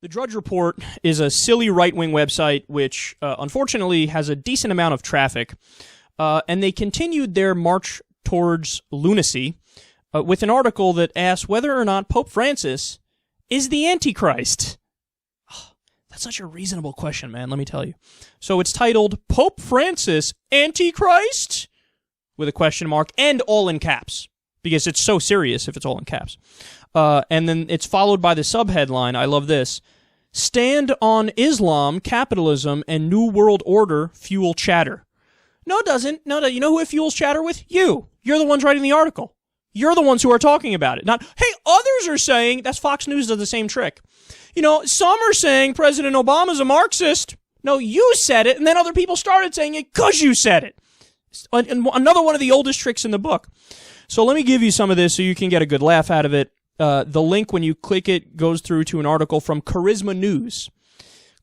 The Drudge Report is a silly right-wing website which, unfortunately, has a decent amount of traffic, and they continued their march towards lunacy with an article that asks whether or not Pope Francis is the Antichrist. Oh, that's such a reasonable question, man, let me tell you. So it's titled, Pope Francis, Antichrist? With a question mark, and all in caps, because it's so serious if it's all in caps. And then it's followed by the subheadline, I love this, Stand on Islam, Capitalism, and New World Order Fuel Chatter. No, it doesn't. No, you know who it fuels chatter with? You. You're the ones writing the article. You're the ones who are talking about it. Not, hey, others are saying, that's Fox News does the same trick. You know, some are saying President Obama's a Marxist. No, you said it, and then other people started saying it because you said it. Another one of the oldest tricks in the book. So let me give you some of this so you can get a good laugh out of it. The link, when you click it, goes through to an article from Charisma News.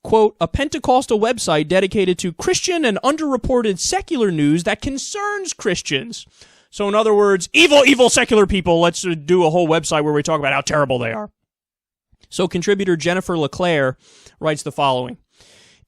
Quote, a Pentecostal website dedicated to Christian and underreported secular news that concerns Christians. So in other words, evil secular people, let's do a whole website where we talk about how terrible they are. So contributor Jennifer LeClaire writes the following.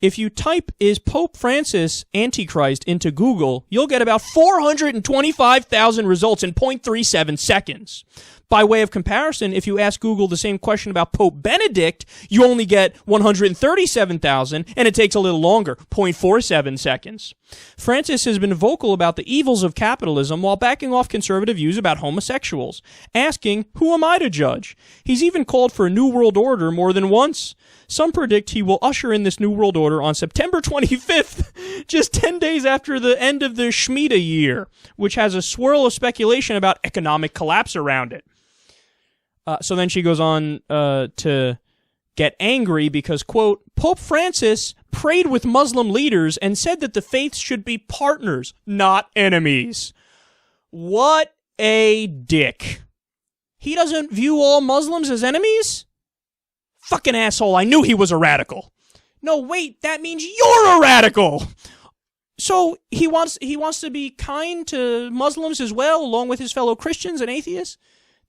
If you type, is Pope Francis Antichrist into Google, you'll get about 425,000 results in 0.37 seconds. By way of comparison, if you ask Google the same question about Pope Benedict, you only get 137,000, and it takes a little longer, 0.47 seconds. Francis has been vocal about the evils of capitalism while backing off conservative views about homosexuals, asking, who am I to judge? He's even called for a new world order more than once. Some predict he will usher in this new world order on September 25th, just 10 days after the end of the Shemitah year, which has a swirl of speculation about economic collapse around it. So then she goes on to get angry because, quote, Pope Francis prayed with Muslim leaders and said that the faiths should be partners, not enemies. What a dick. He doesn't view all Muslims as enemies? Fucking asshole, I knew he was a radical. No, wait, that means you're a radical! So he wants to be kind to Muslims as well, along with his fellow Christians and atheists?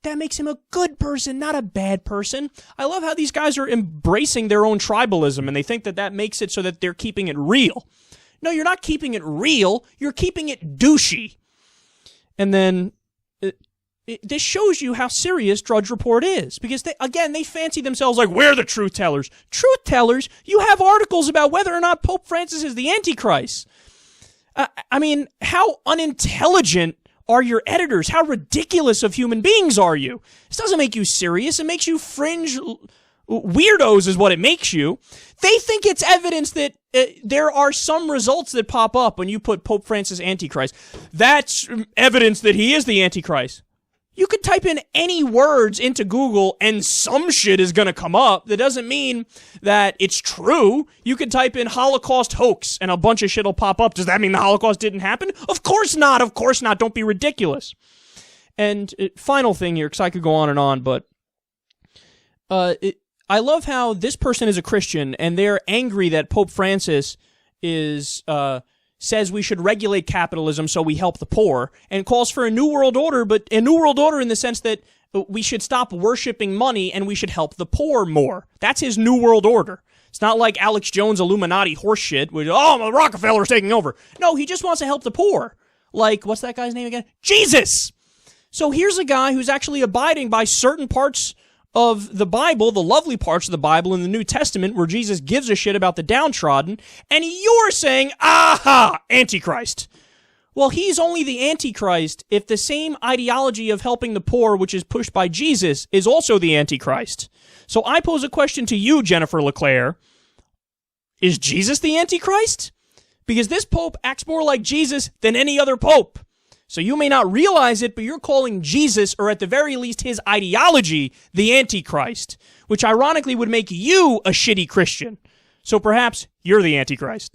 That makes him a good person, not a bad person. I love how these guys are embracing their own tribalism, and they think that that makes it so that they're keeping it real. No, you're not keeping it real, you're keeping it douchey. And then this shows you how serious Drudge Report is, because they fancy themselves like, we're the truth tellers. Truth tellers? You have articles about whether or not Pope Francis is the Antichrist. I mean, how unintelligent are your editors? How ridiculous of human beings are you? This doesn't make you serious. It makes you fringe weirdos is what it makes you. They think it's evidence that there are some results that pop up when you put Pope Francis Antichrist. That's evidence that he is the Antichrist. You could type in any words into Google and some shit is going to come up. That doesn't mean that it's true. You could type in Holocaust hoax and a bunch of shit will pop up. Does that mean the Holocaust didn't happen? Of course not. Of course not. Don't be ridiculous. And final thing here, because I could go on, but I love how this person is a Christian and they're angry that Pope Francis is says we should regulate capitalism so we help the poor, and calls for a new world order, but a new world order in the sense that we should stop worshiping money and we should help the poor more. That's his new world order. It's not like Alex Jones Illuminati horseshit, which, oh, Rockefeller's taking over. No, he just wants to help the poor. Like, what's that guy's name again? Jesus! So here's a guy who's actually abiding by certain parts of the Bible, the lovely parts of the Bible in the New Testament where Jesus gives a shit about the downtrodden, and you're saying, aha, Antichrist. Well, he's only the Antichrist if the same ideology of helping the poor, which is pushed by Jesus, is also the Antichrist. So I pose a question to you, Jennifer LeClaire. Is Jesus the Antichrist? Because this pope acts more like Jesus than any other pope. So you may not realize it, but you're calling Jesus, or at the very least his ideology, the Antichrist, which ironically would make you a shitty Christian. So perhaps you're the Antichrist.